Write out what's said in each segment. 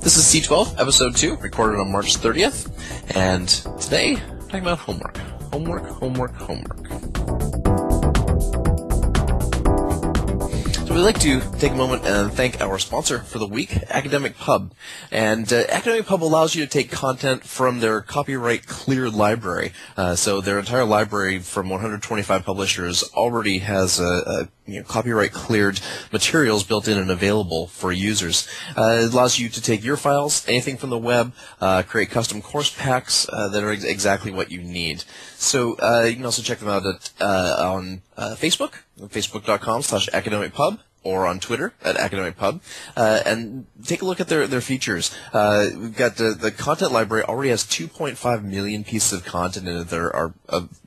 This is C12, Episode 2, recorded on March 30th, and today, I'm talking about homework. Homework. So we'd like to take a moment and thank our sponsor for the week, Academic Pub. And Academic Pub allows you to take content from their copyright-cleared library. So their entire library from 125 publishers already has copyright-cleared materials built in and available for users. It allows you to take your files, anything from the web, create custom course packs that are exactly what you need. So you can also check them out on Facebook, facebook.com/academicpub, or on Twitter at academicpub, and take a look at their features. We've got the content library already has 2.5 million pieces of content in it that are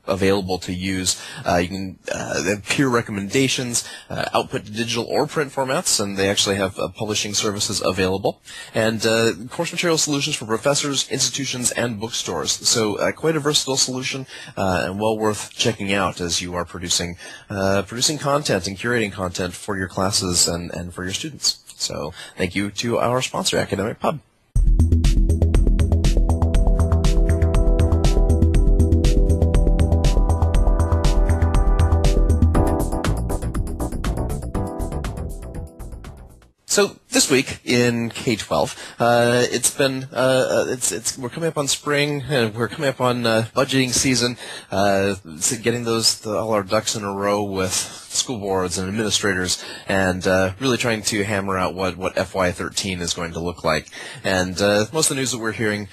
available to use. You can they have peer recommendations, output to digital or print formats, and they actually have publishing services available, and course material solutions for professors, institutions, and bookstores. So quite a versatile solution, and well worth checking out as you are producing content and curating content for your classes and for your students. So thank you to our sponsor, Academic Pub. So this week in K12, we're coming up on spring, and we're coming up on budgeting season, so getting all our ducks in a row with school boards and administrators, and really trying to hammer out what FY13 is going to look like. And most of the news that we're hearing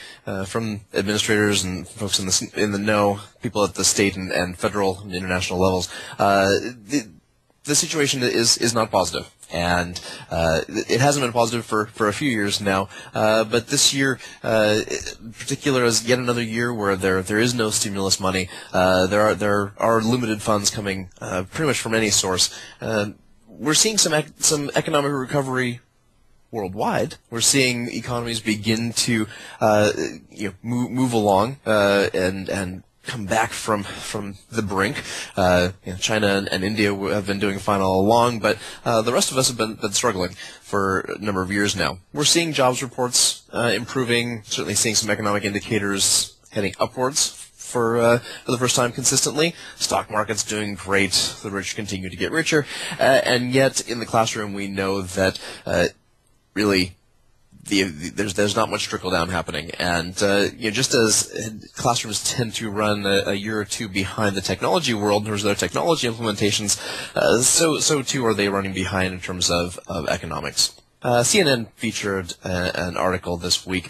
from administrators and folks in the know, people at the state and federal and international levels, the situation is not positive. And it hasn't been positive for a few years now, but this year, in particular, is yet another year where there is no stimulus money. There are limited funds coming pretty much from any source. We're seeing some economic recovery worldwide. We're seeing economies begin to move along and come back from the brink. China and India have been doing fine all along, but the rest of us have been struggling for a number of years now. We're seeing jobs reports improving, certainly seeing some economic indicators heading upwards for the first time consistently. Stock market's doing great. The rich continue to get richer, and yet in the classroom we know that really there's not much trickle down happening, and just as classrooms tend to run a year or two behind the technology world in terms of their technology implementations, so too are they running behind in terms of economics. CNN featured an article this week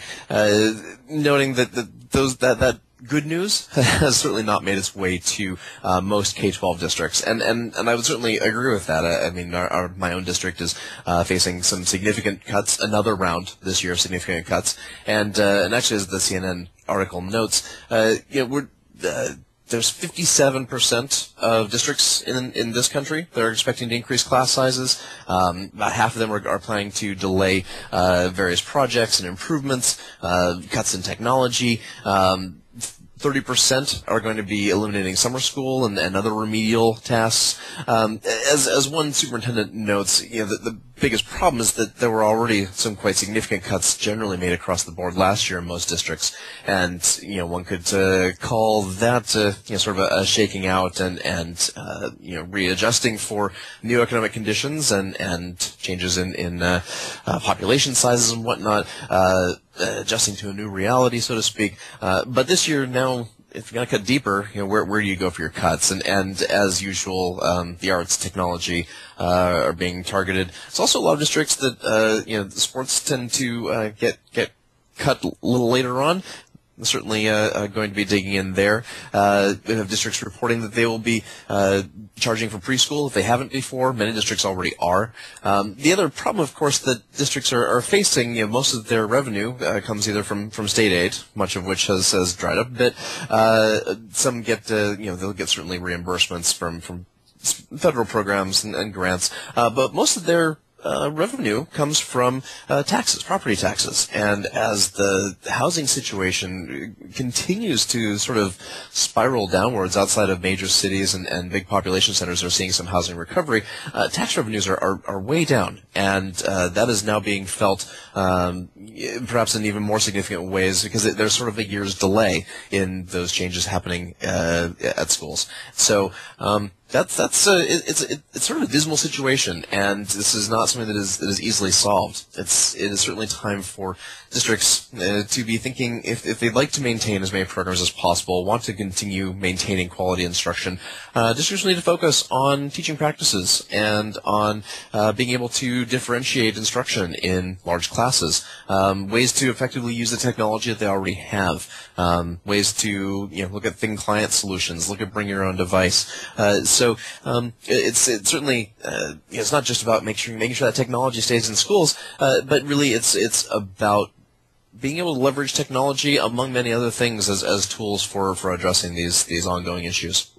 noting that good news has certainly not made its way to most K-12 districts, and I would certainly agree with that. I mean, my own district is facing some significant cuts, another round this year of significant cuts, and actually, as the CNN article notes, there's 57% of districts in this country that are expecting to increase class sizes. About half of them are planning to delay various projects and improvements, cuts in technology. 30% are going to be eliminating summer school and other remedial tasks. As one superintendent notes, the biggest problem is that there were already some quite significant cuts generally made across the board last year in most districts, and one could call that sort of a shaking out and readjusting for new economic conditions and changes in population sizes and whatnot. Adjusting to a new reality, so to speak. But this year, now, if you're going to cut deeper, where do you go for your cuts? And as usual, the arts, technology are being targeted. It's also a lot of districts that the sports tend to get cut a little later on. Certainly going to be digging in there. We have districts reporting that they will be charging for preschool if they haven't before. Many districts already are. The other problem, of course, that districts are facing, most of their revenue comes either from state aid, much of which has dried up a bit. Some get, they'll get certainly reimbursements from federal programs and grants, but most of their revenue comes from taxes, property taxes. And as the housing situation continues to sort of spiral downwards outside of major cities and big population centers are seeing some housing recovery, tax revenues are way down. And that is now being felt perhaps in even more significant ways because there's sort of a year's delay in those changes happening at schools. So it's sort of a dismal situation, and this is not something that is easily solved. It is certainly time for districts to be thinking if they'd like to maintain as many programs as possible, want to continue maintaining quality instruction, districts need to focus on teaching practices and on being able to differentiate instruction in large classes, ways to effectively use the technology that they already have, ways to look at thin client solutions, look at bring your own device. So it's certainly it's not just about making sure that technology stays in schools, but really it's about being able to leverage technology among many other things as tools for addressing these ongoing issues.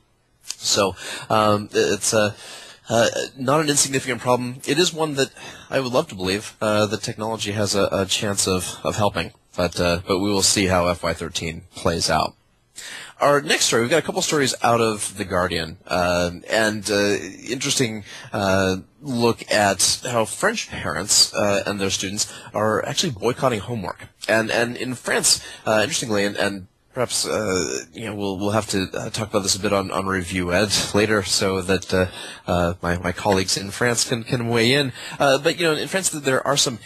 So it's not an insignificant problem. It is one that I would love to believe that technology has a chance of helping, but we will see how FY13 plays out. Our next story, we've got a couple stories out of The Guardian, and interesting look at how French parents and their students are actually boycotting homework. And in France, interestingly, and perhaps we'll have to talk about this a bit on Review Ed later, so that my colleagues in France can weigh in. But in France, there are some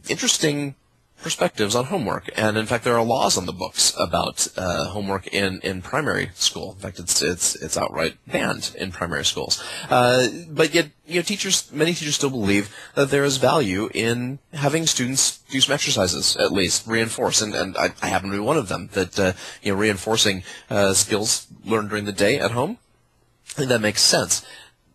interesting perspectives on homework, and in fact there are laws on the books about homework in primary school. In fact, it's outright banned in primary schools. But yet, many teachers still believe that there is value in having students do some exercises, at least reinforce, and I happen to be one of them. That reinforcing skills learned during the day at home, I think that makes sense.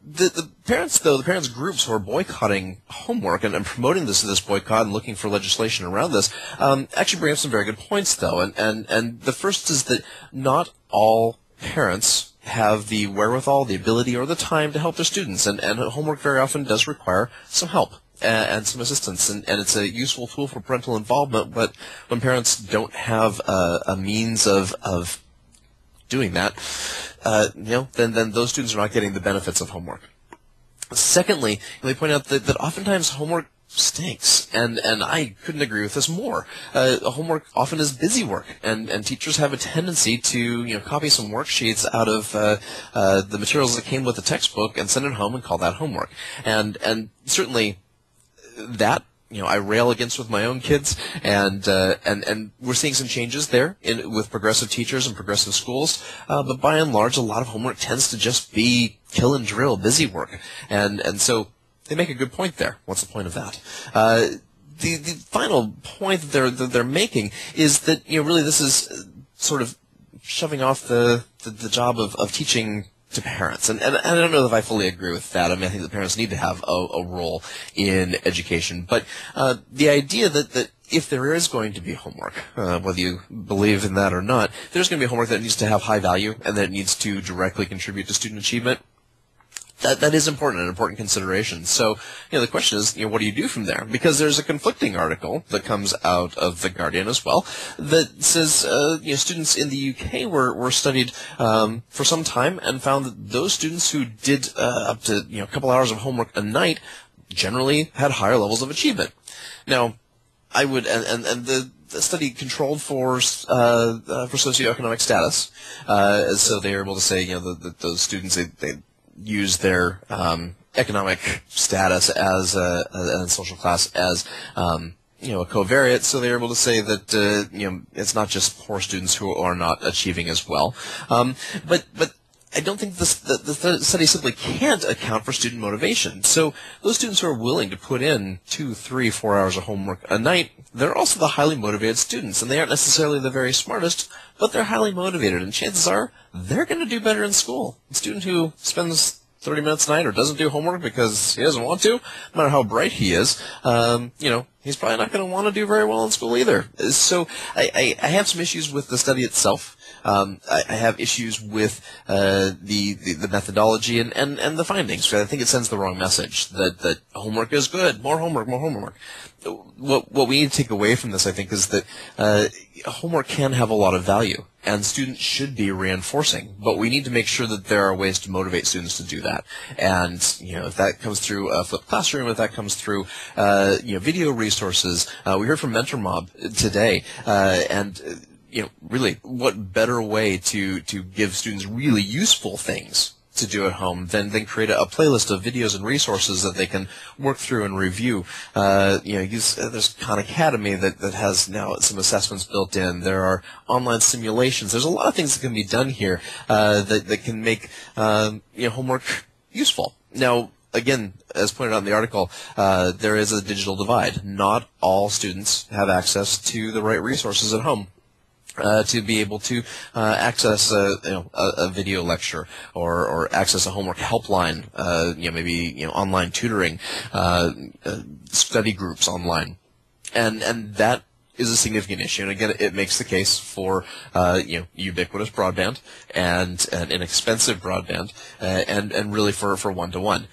The parents groups who are boycotting homework and promoting this boycott and looking for legislation around this, actually bring up some very good points, though. And the first is that not all parents have the wherewithal, the ability, or the time to help their students, and homework very often does require some help and some assistance, and it's a useful tool for parental involvement. But when parents don't have a means of doing that, then those students are not getting the benefits of homework. Secondly, they point out that oftentimes homework stinks, and I couldn't agree with this more. Homework often is busy work, and teachers have a tendency to copy some worksheets out of the materials that came with the textbook and send it home and call that homework. And certainly that I rail against with my own kids, and we're seeing some changes there with progressive teachers and progressive schools. But by and large, a lot of homework tends to just be kill and drill, busy work, and so they make a good point there. What's the point of that? The final point that they're making is that really this is sort of shoving off the job of teaching to parents, and I don't know if I fully agree with that. I mean, I think that parents need to have a role in education, but the idea that if there is going to be homework, whether you believe in that or not, there's going to be homework that needs to have high value and that it needs to directly contribute to student achievement. That is important, an important consideration. So, the question is, what do you do from there? Because there's a conflicting article that comes out of The Guardian as well that says, students in the UK were studied for some time and found that those students who did up to a couple hours of homework a night generally had higher levels of achievement. Now, I would, and the study controlled for socioeconomic status, so they were able to say, that those students they use their economic status as and social class as a covariate, so they're able to say that it's not just poor students who are not achieving as well, but I don't think the study simply can't account for student motivation. So those students who are willing to put in 2, 3, 4 hours of homework a night, they're also the highly motivated students, and they aren't necessarily the very smartest, but they're highly motivated, and chances are they're going to do better in school. A student who spends 30 minutes a night or doesn't do homework because he doesn't want to, no matter how bright he is, he's probably not going to want to do very well in school either. So I have some issues with the study itself. I have issues with the methodology and the findings. I think it sends the wrong message that homework is good, more homework, more homework. What we need to take away from this, I think, is that homework can have a lot of value, and students should be reinforcing. But we need to make sure that there are ways to motivate students to do that. And if that comes through a flipped classroom, if that comes through video resources, we heard from Mentor Mob today, and really, what better way to give students really useful things to do at home than create a playlist of videos and resources that they can work through and review. There's Khan Academy that has now some assessments built in. There are online simulations. There's a lot of things that can be done here that can make homework useful. Now, again, as pointed out in the article, there is a digital divide. Not all students have access to the right resources at home to be able to access a video lecture or access a homework helpline, maybe online tutoring, study groups online, and that is a significant issue. And again, it makes the case for ubiquitous broadband and inexpensive broadband, and really for one-to-one,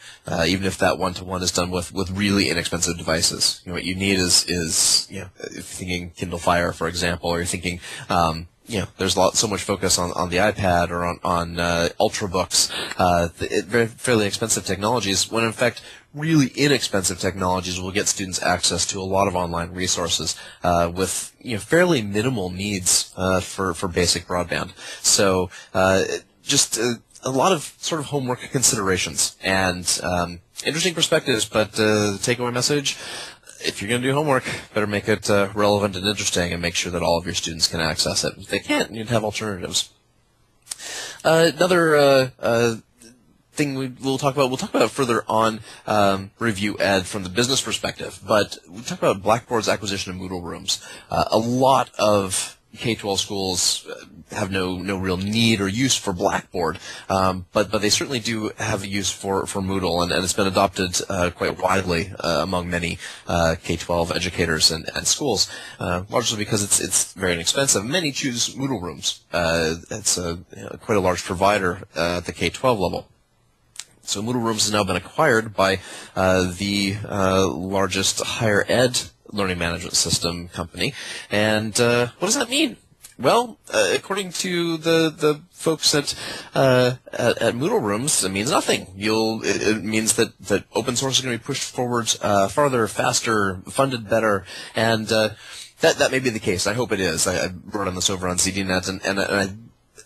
even if that one-to-one is done with really inexpensive devices. What you need is if you're thinking Kindle Fire, for example, or you're thinking there's so much focus on the iPad or on Ultrabooks, very fairly expensive technologies, when in fact really inexpensive technologies will get students access to a lot of online resources with fairly minimal needs for basic broadband. So just a lot of sort of homework considerations and interesting perspectives, but the takeaway message: if you're going to do homework, better make it relevant and interesting, and make sure that all of your students can access it. If they can't, you'd have alternatives. Another thing we'll talk about further on Review Ed from the business perspective, but we talk about Blackboard's acquisition of Moodle rooms. A lot of K-12 schools have no real need or use for Blackboard, but they certainly do have a use for Moodle, and it's been adopted quite widely among many K-12 educators and schools, largely because it's very inexpensive. Many choose Moodle rooms. It's quite a large provider at the K-12 level. So Moodle Rooms has now been acquired by the largest higher ed learning management system company. And what does that mean? Well, according to the folks at Moodle Rooms, it means nothing. It means that open source is going to be pushed forward farther, faster, funded better, and that may be the case. I hope it is. I wrote on this over on ZDNet, and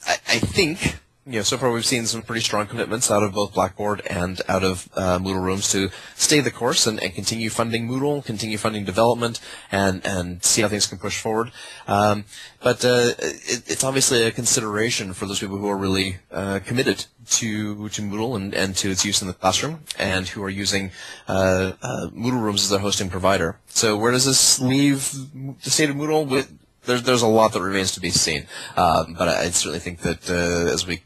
I think, so far we've seen some pretty strong commitments out of both Blackboard and out of Moodle Rooms to stay the course and continue funding Moodle, continue funding development, and see how things can push forward. But it's obviously a consideration for those people who are really committed to Moodle and to its use in the classroom, and who are using Moodle Rooms as their hosting provider. So where does this leave the state of Moodle? There's a lot that remains to be seen, but I certainly think that as we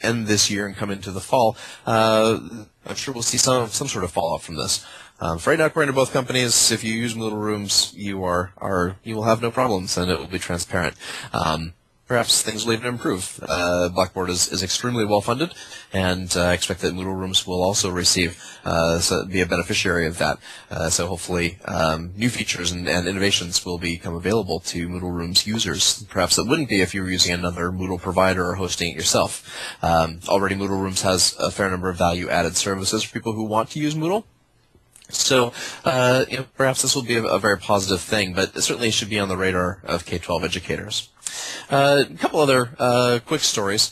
end this year and come into the fall, I'm sure we'll see some sort of fallout from this. For right now, according to both companies, if you use Moodle Rooms, you will have no problems, and it will be transparent. Perhaps things will even improve. Blackboard is extremely well funded, and I expect that Moodle Rooms will also be a beneficiary of that. So hopefully new features and innovations will become available to Moodle Rooms users. Perhaps that wouldn't be if you were using another Moodle provider or hosting it yourself. Already Moodle Rooms has a fair number of value-added services for people who want to use Moodle. So, perhaps this will be a very positive thing, but it certainly should be on the radar of K-12 educators. A couple other quick stories.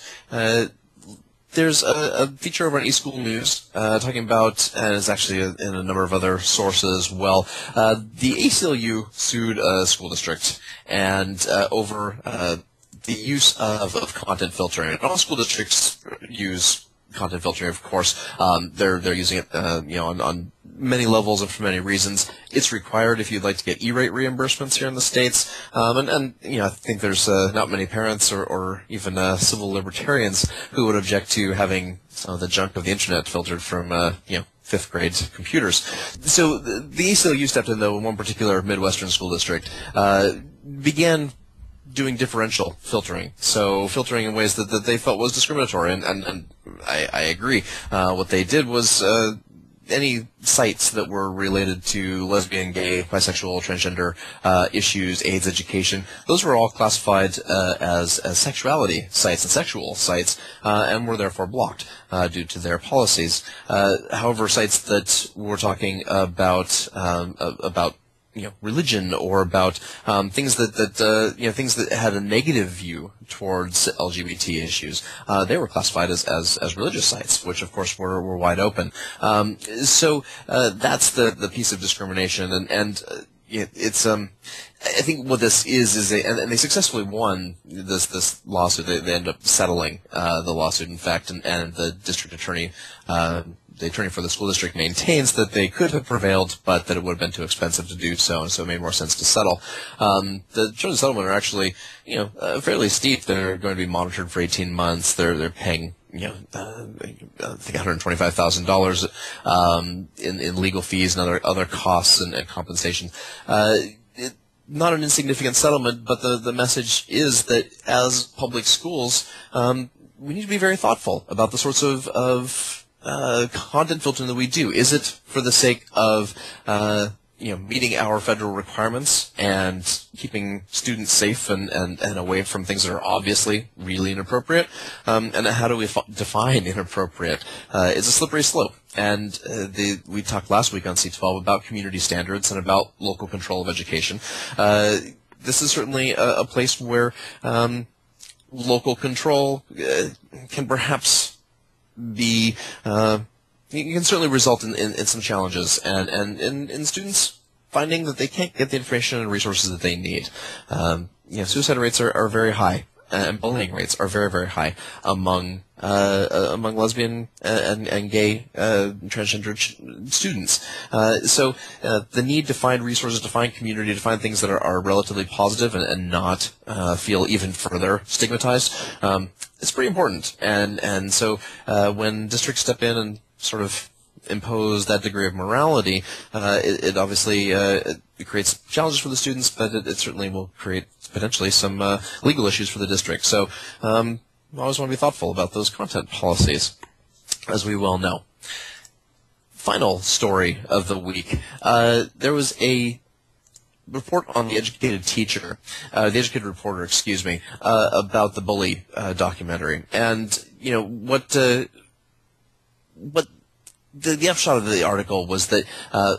There's a feature over on eSchool News talking about, and it's actually in a number of other sources as well, the ACLU sued a school district and over the use of content filtering. All school districts use content filtering, of course. They're using it on many levels and for many reasons. It's required if you'd like to get E-rate reimbursements here in the States. And I think there's not many parents or even civil libertarians who would object to having some of the junk of the internet filtered from fifth grade computers. So the ACLU stepped in, though, in one particular Midwestern school district, began doing differential filtering, so filtering in ways that they felt was discriminatory, and I agree. What they did was any sites that were related to lesbian, gay, bisexual, transgender issues, AIDS education, those were all classified as sexuality sites and sexual sites, and were therefore blocked due to their policies. However, sites that we're talking about religion, or about things that had a negative view towards LGBT issues, they were classified as religious sites, which of course were wide open. So that's the piece of discrimination, and it's I think what this is and they successfully won this lawsuit. They end up settling the lawsuit, in fact, and the district attorney. The attorney for the school district maintains that they could have prevailed, but that it would have been too expensive to do so, and so it made more sense to settle. The terms of settlement are actually, fairly steep. They're going to be monitored for 18 months. They're paying, I think $125,000 in legal fees and other costs and compensation. Not an insignificant settlement, but the message is that as public schools, we need to be very thoughtful about the sorts of content filtering that we do. Is it for the sake of meeting our federal requirements and keeping students safe and away from things that are obviously really inappropriate? And how do we define inappropriate? It's a slippery slope. And we talked last week on C12 about community standards and about local control of education. This is certainly a place where local control can perhaps be it can certainly result in some challenges and in students finding that they can't get the information and resources that they need. Suicide rates are very high, and bullying rates are very, very high among lesbian and gay transgender students. So the need to find resources, to find community, to find things that are relatively positive and not feel even further stigmatized, it's pretty important. And so when districts step in and sort of impose that degree of morality, it obviously it creates challenges for the students, but it certainly will create potentially some legal issues for the district. So I always want to be thoughtful about those content policies, as we well know. Final story of the week. There was a report on the Educated Reporter, about the Bully documentary. And, what the upshot of the article was that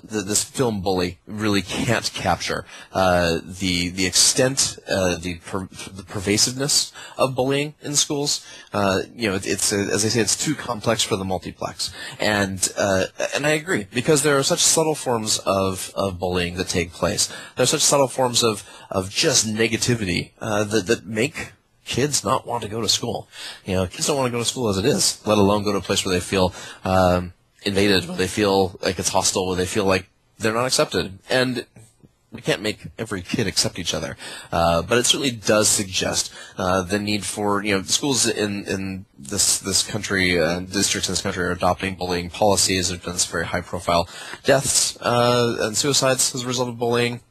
this film Bully really can't capture the extent, the pervasiveness of bullying in schools. It's as I say, it's too complex for the multiplex, and I agree, because there are such subtle forms of bullying that take place. There are such subtle forms of just negativity that make kids not want to go to school. Kids don't want to go to school as it is, let alone go to a place where they feel invaded, where they feel like it's hostile, where they feel like they're not accepted. And we can't make every kid accept each other. But it certainly does suggest the need for, schools in this country, districts in this country are adopting bullying policies. There have been some very high-profile deaths and suicides as a result of bullying.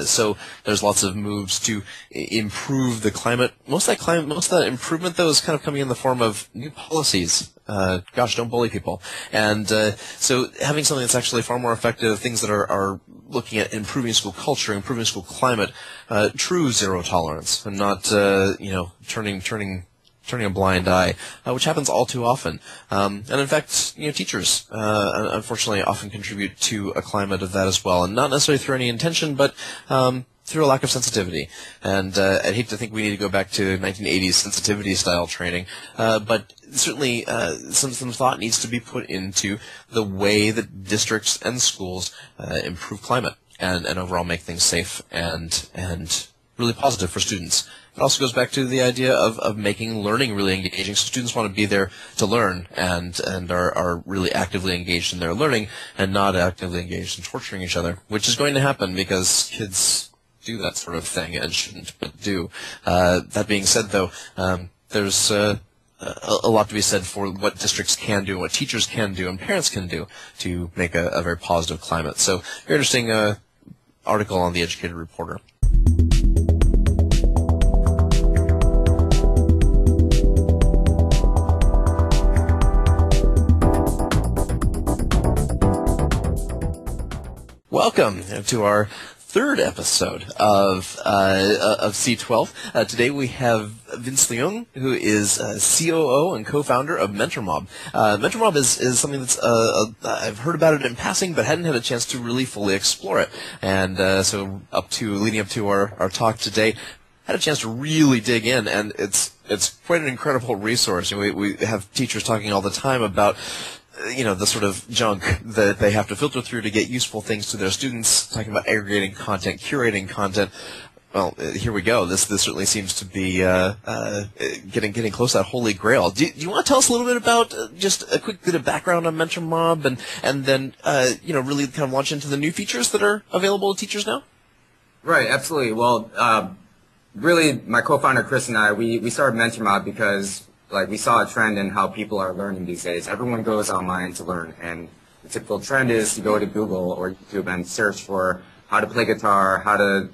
So there's lots of moves to improve the climate. Most of that improvement, though, is kind of coming in the form of new policies. Don't bully people. And so having something that's actually far more effective, things that are looking at improving school culture, improving school climate, true zero tolerance, and not turning a blind eye, which happens all too often. And in fact, teachers, unfortunately, often contribute to a climate of that as well, and not necessarily through any intention, but through a lack of sensitivity. And I'd hate to think we need to go back to 1980s sensitivity-style training, but certainly some thought needs to be put into the way that districts and schools improve climate and overall make things safe and really positive for students. It also goes back to the idea of making learning really engaging. So students want to be there to learn and are really actively engaged in their learning and not actively engaged in torturing each other, which is going to happen because kids do that sort of thing and shouldn't, but do. That being said, though, there's a lot to be said for what districts can do, what teachers can do, and parents can do to make a very positive climate. So, very interesting article on the Educated Reporter. Welcome to our third episode of C12. Today we have Vince Leung, who is COO and co-founder of MentorMob. MentorMob is something that's I've heard about it in passing, but hadn't had a chance to really fully explore it. And so leading up to our talk today, had a chance to really dig in, and it's quite an incredible resource. We have teachers talking all the time about the sort of junk that they have to filter through to get useful things to their students, talking about aggregating content, curating content. Well, here we go. This certainly seems to be getting close to that holy grail. Do you want to tell us a little bit about just a quick bit of background on MentorMob, and then really kind of launch into the new features that are available to teachers now? Right, absolutely. Well, really, my co-founder Chris and I, we started MentorMob because we saw a trend in how people are learning these days. Everyone goes online to learn, and the typical trend is to go to Google or YouTube and search for how to play guitar, how to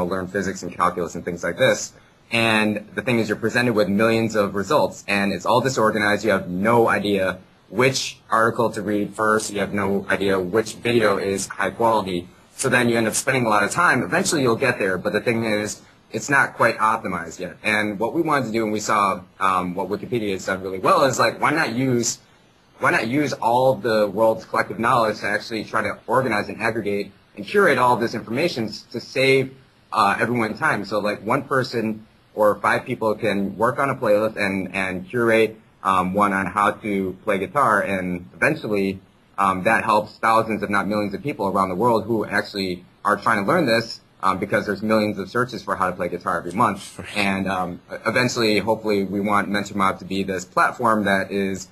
learn physics and calculus and things like this. And the thing is, you're presented with millions of results, and it's all disorganized. You have no idea which article to read first. You have no idea which video is high quality. So then you end up spending a lot of time. Eventually, you'll get there, but the thing is, it's not quite optimized yet. And what we wanted to do, and we saw what Wikipedia has done really well, is why not use all the world's collective knowledge to actually try to organize and aggregate and curate all of this information to save everyone time. So one person or 5 people can work on a playlist and curate one on how to play guitar, and eventually that helps thousands, if not millions, of people around the world who actually are trying to learn this. Because there's millions of searches for how to play guitar every month. And eventually, hopefully, we want MentorMob to be this platform that is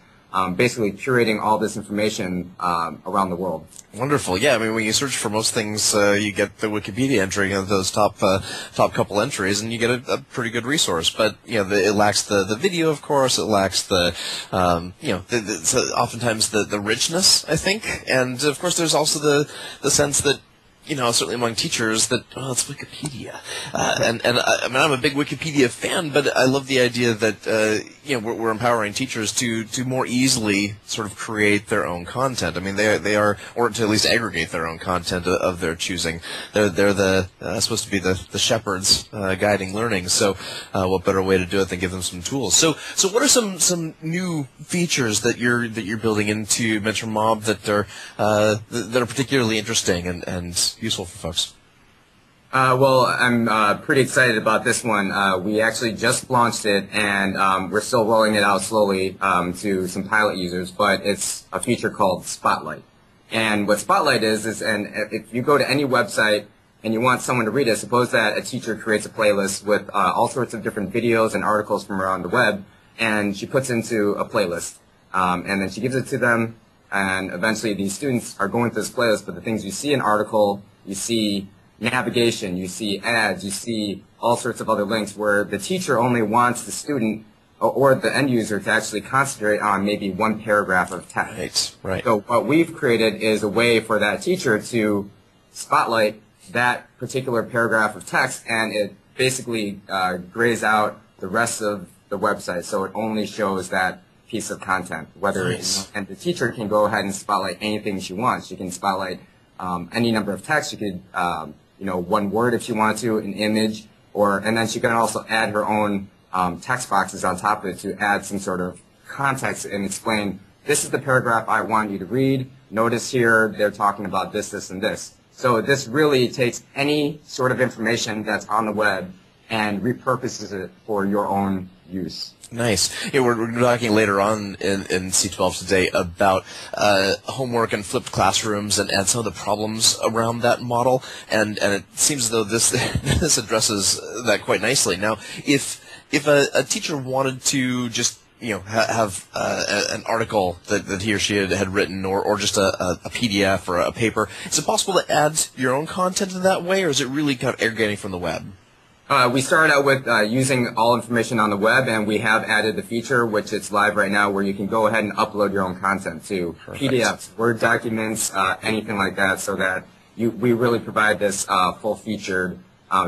basically curating all this information around the world. Wonderful. Yeah, I mean, when you search for most things, you get the Wikipedia entry of those top couple entries, and you get a pretty good resource. But it lacks the video, of course. It lacks the oftentimes the richness, I think. And of course, there's also the sense that certainly among teachers that, it's Wikipedia. And I mean, I'm a big Wikipedia fan, but I love the idea that, we're empowering teachers to more easily sort of create their own content. I mean, they are, or to at least aggregate their own content of their choosing. They're supposed to be the shepherds, guiding learning. So, what better way to do it than give them some tools? So what are some new features that you're building into MentorMob that are particularly interesting and useful for folks? Well, I'm pretty excited about this one. We actually just launched it, and we're still rolling it out slowly to some pilot users, but it's a feature called Spotlight. And what Spotlight is and if you go to any website and you want someone to read it, suppose that a teacher creates a playlist with all sorts of different videos and articles from around the web, and she puts into a playlist, and then she gives it to them, and eventually these students are going through this playlist, but the things you see in article, you see navigation, you see ads, you see all sorts of other links where the teacher only wants the student or the end user to actually concentrate on maybe one paragraph of text. Right. So what we've created is a way for that teacher to spotlight that particular paragraph of text, and it basically grays out the rest of the website, so it only shows that piece of content. And the teacher can go ahead and spotlight anything she wants. She can spotlight any number of texts. She could, one word if she wanted to, an image, and then she can also add her own text boxes on top of it to add some sort of context and explain, this is the paragraph I want you to read. Notice here they're talking about this, this, and this. So this really takes any sort of information that's on the web and repurposes it for your own use. Nice. Yeah, we're talking later on in C12 today about homework and flipped classrooms and some of the problems around that model, and it seems as though this this addresses that quite nicely. Now, if a teacher wanted to just have an article that he or she had written, or just a PDF or a paper, is it possible to add your own content in that way, or is it really kind of aggregating from the web? We started out with using all information on the web, and we have added the feature, which it's live right now, where you can go ahead and upload your own content to PDFs, Word documents, anything like that, so that we really provide this full-featured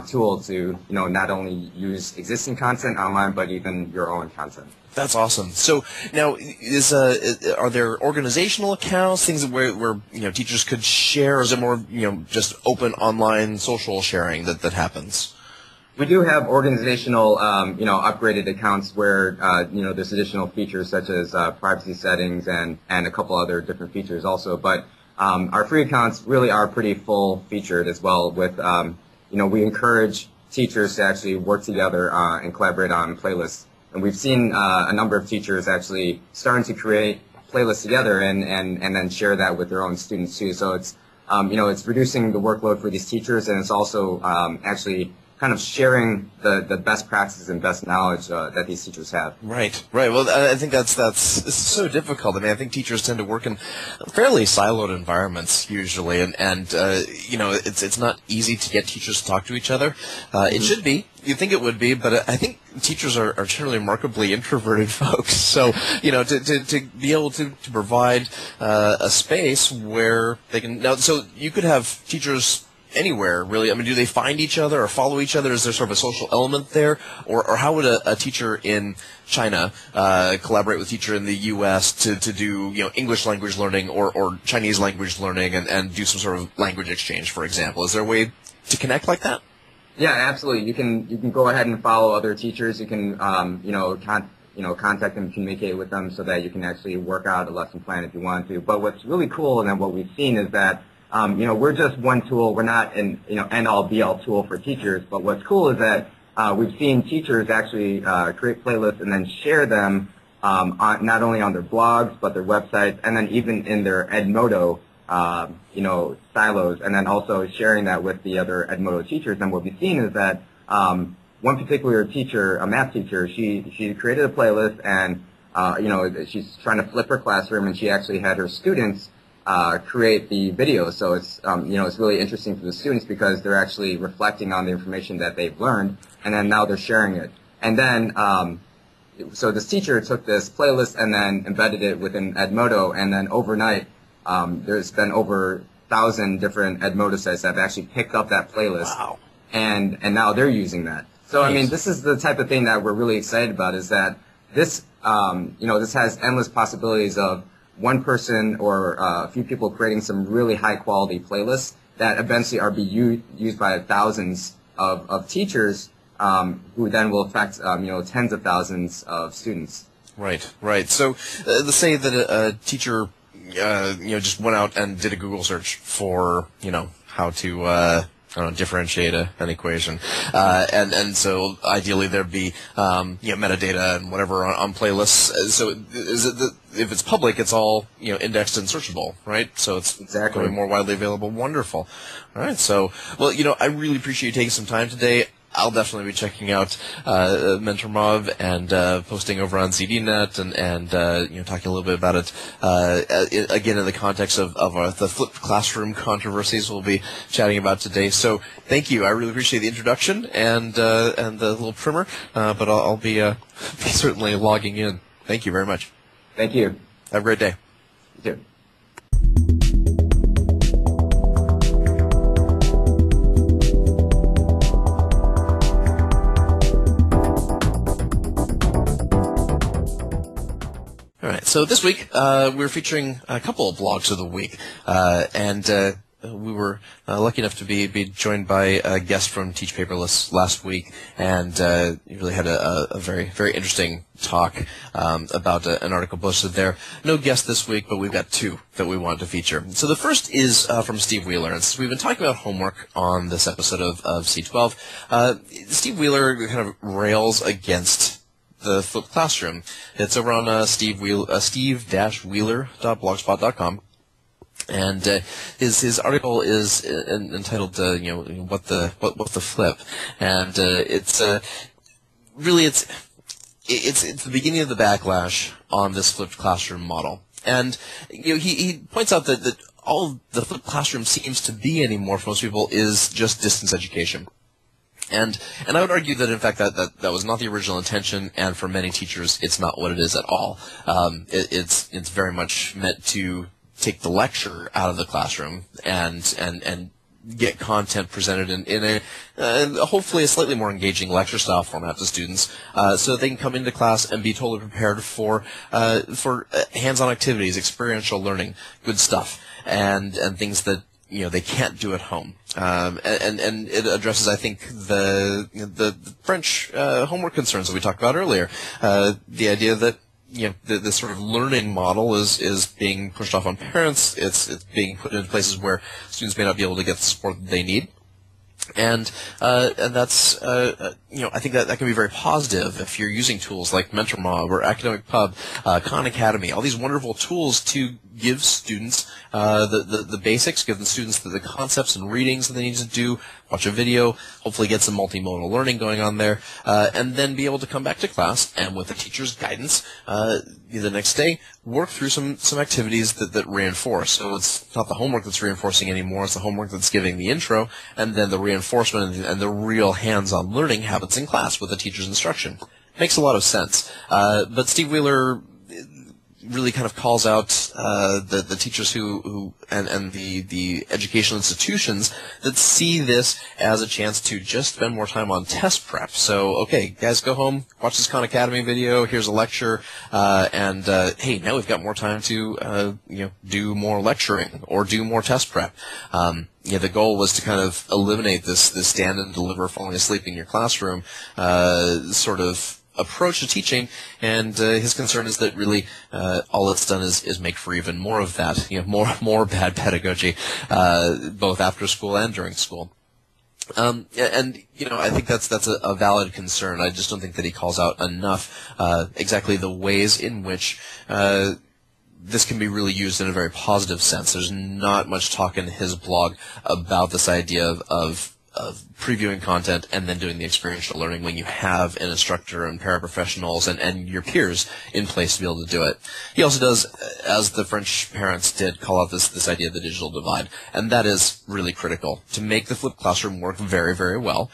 tool to, not only use existing content online, but even your own content. That's awesome. So now, are there organizational accounts, things where teachers could share, or is it more just open online social sharing that happens? We do have organizational, upgraded accounts where, there's additional features such as privacy settings and a couple other different features also. But our free accounts really are pretty full-featured as well. With, we encourage teachers to actually work together and collaborate on playlists. And we've seen a number of teachers actually starting to create playlists together and then share that with their own students too. So it's, it's reducing the workload for these teachers, and it's also actually kind of sharing the best practices and best knowledge that these teachers have. Right. Well, I think that's it's so difficult. I mean, I think teachers tend to work in fairly siloed environments usually, and it's not easy to get teachers to talk to each other. It should be. You'd think it would be, but I think teachers are generally remarkably introverted folks. So, to be able to provide a space where they can now. So you could have teachers anywhere, really. I mean, do they find each other or follow each other? Is there sort of a social element there? Or how would a teacher in China collaborate with a teacher in the U.S. to do, English language learning or Chinese language learning and do some sort of language exchange, for example? Is there a way to connect like that? Yeah, absolutely. You can go ahead and follow other teachers. You can, contact them, communicate with them so that you can actually work out a lesson plan if you want to. But what's really cool and then what we've seen is that we're just one tool. We're not an end-all be-all tool for teachers. But what's cool is that we've seen teachers actually create playlists and then share them not only on their blogs but their websites, and then even in their Edmodo silos, and then also sharing that with the other Edmodo teachers. And what we've seen is that one particular teacher, a math teacher, she created a playlist, and she's trying to flip her classroom, and she actually had her students create the video. So it's it's really interesting for the students because they're actually reflecting on the information that they've learned, and then now they're sharing it. And then so this teacher took this playlist and then embedded it within Edmodo, and then overnight there's been over 1,000 different Edmodo sites that have actually picked up that playlist. Wow. And now they're using that. So Nice. I mean, this is the type of thing that we're really excited about, is that this this has endless possibilities of one person or a few people creating some really high quality playlists that eventually are used by thousands of teachers who then will affect tens of thousands of students. Right. So let's say that a teacher just went out and did a Google search for how to differentiate an equation, and so ideally there'd be metadata and whatever on playlists. So is it if it's public, it's all indexed and searchable, right? So it's Exactly. going to be more widely available. Wonderful. All right. So I really appreciate you taking some time today. I'll definitely be checking out MentorMob and posting over on ZDNet and talking a little bit about it again in the context of the flipped classroom controversies we'll be chatting about today. So thank you. I really appreciate the introduction and the little primer, but I'll be certainly logging in. Thank you very much. Thank you. Have a great day. You too. All right, so this week we're featuring a couple of blogs of the week, and we were lucky enough to be joined by a guest from Teach Paperless last week, and he really had a very, very interesting talk about an article posted there. No guest this week, but we've got two that we wanted to feature. So the first is from Steve Wheeler, and since we've been talking about homework on this episode of C12, Steve Wheeler kind of rails against the flipped classroom. It's over on steve-wheeler.blogspot.com. And his article is entitled what the flip, and it's really it's the beginning of the backlash on this flipped classroom model. And he points out that all the flipped classroom seems to be anymore for most people is just distance education. And I would argue that in fact that was not the original intention, and for many teachers it's not what it is at all. It's very much meant to take the lecture out of the classroom and get content presented in a hopefully a slightly more engaging lecture style format to students, so that they can come into class and be totally prepared for hands-on activities, experiential learning, good stuff, and things that they can't do at home. And it addresses, I think, the French homework concerns that we talked about earlier. The idea that this sort of learning model is being pushed off on parents. It's being put into places where students may not be able to get the support that they need. And that's I think that can be very positive if you're using tools like MentorMob or Academic Pub, Khan Academy, all these wonderful tools to give students the basics, give the students the concepts and readings that they need to do, watch a video, hopefully get some multimodal learning going on there, and then be able to come back to class and with the teacher's guidance the next day work through some activities that reinforce. So it's not the homework that's reinforcing anymore, it's the homework that's giving the intro, and then the reinforcement and the real hands-on learning happens in class with the teacher's instruction. Makes a lot of sense. But Steve Wheeler really kind of calls out the teachers who and the educational institutions that see this as a chance to just spend more time on test prep. So, okay, guys, go home, watch this Khan Academy video. Here's a lecture, and hey, now we've got more time to do more lecturing or do more test prep. The goal was to kind of eliminate this stand and deliver, falling asleep in your classroom sort of approach to teaching, and his concern is that really all it's done is make for even more of that, more bad pedagogy, both after school and during school. And I think that's a valid concern. I just don't think that he calls out enough exactly the ways in which this can be really used in a very positive sense. There's not much talk in his blog about this idea of previewing content and then doing the experiential learning when you have an instructor and paraprofessionals and your peers in place to be able to do it. He also does, as the French parents did, call out this idea of the digital divide, and that is really critical. To make the flipped classroom work very, very well,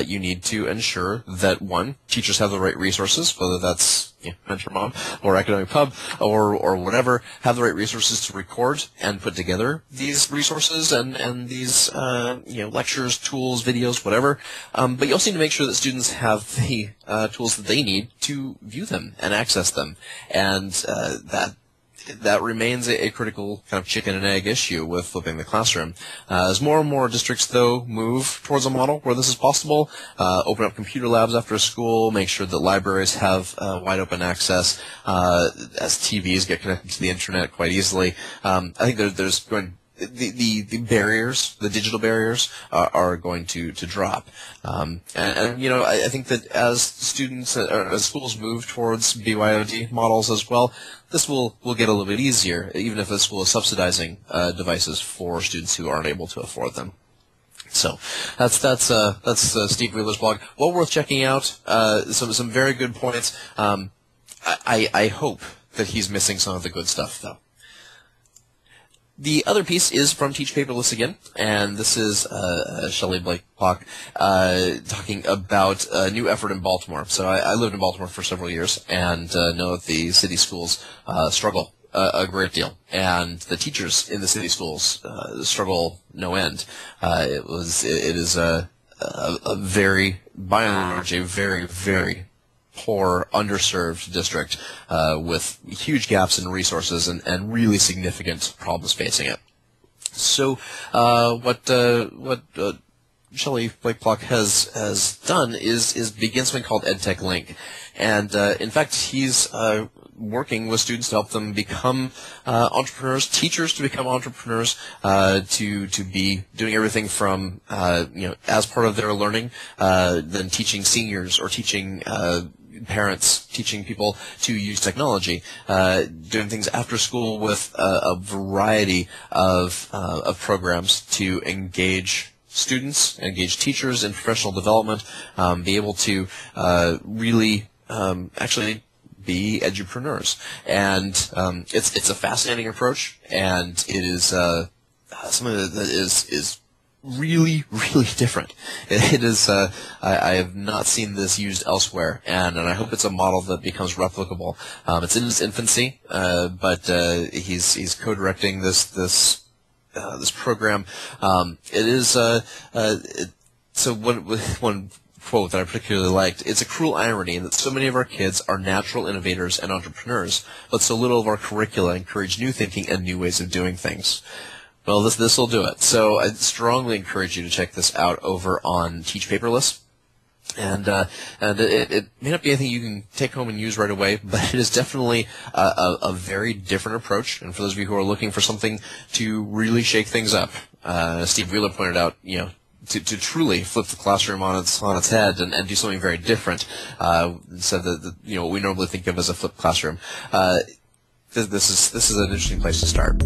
you need to ensure that, one, teachers have the right resources, whether that's MentorMob or Academic Pub or whatever, have the right resources to record and put together these resources and these lectures, tools, videos, whatever. But you also need to make sure that students have the tools that they need to view them and access them, and that remains a critical kind of chicken and egg issue with flipping the classroom. As more and more districts, though, move towards a model where this is possible, open up computer labs after school, make sure that libraries have wide open access, as TVs get connected to the internet quite easily. I think there's going the barriers, the digital barriers, are going to drop. I think that as students, as schools move towards BYOD models as well, this will get a little bit easier, even if the school is subsidizing devices for students who aren't able to afford them. So that's Steve Wheeler's blog. Well worth checking out. Some very good points. I hope that he's missing some of the good stuff, though. The other piece is from Teach Paperless again, and this is Shelley Blake-Block talking about a new effort in Baltimore. So I lived in Baltimore for several years and know that the city schools struggle a great deal, and the teachers in the city schools struggle no end. It is a very, by and large, a very, very poor, underserved district with huge gaps in resources and really significant problems facing it. So what Shelley Blake-Block has done is begin something called EdTech Link, and in fact he's working with students to help them become entrepreneurs, teachers to become entrepreneurs, to be doing everything from as part of their learning, then teaching seniors or teaching parents, teaching people to use technology, doing things after school with a variety of programs to engage students, engage teachers in professional development, be able to really actually be edupreneurs. And it's a fascinating approach, and it is something that is really, really different. It is. I have not seen this used elsewhere, and I hope it's a model that becomes replicable. It's in its infancy, but he's co-directing this this program. It is so one quote that I particularly liked. It's a cruel irony that so many of our kids are natural innovators and entrepreneurs, but so little of our curricula encourage new thinking and new ways of doing things. Well, this will do it. So I strongly encourage you to check this out over on Teach Paperless. And it may not be anything you can take home and use right away, but it is definitely a very different approach. And for those of you who are looking for something to really shake things up, Steve Wheeler pointed out, to truly flip the classroom on its head and do something very different, instead of what we normally think of as a flipped classroom. This is an interesting place to start.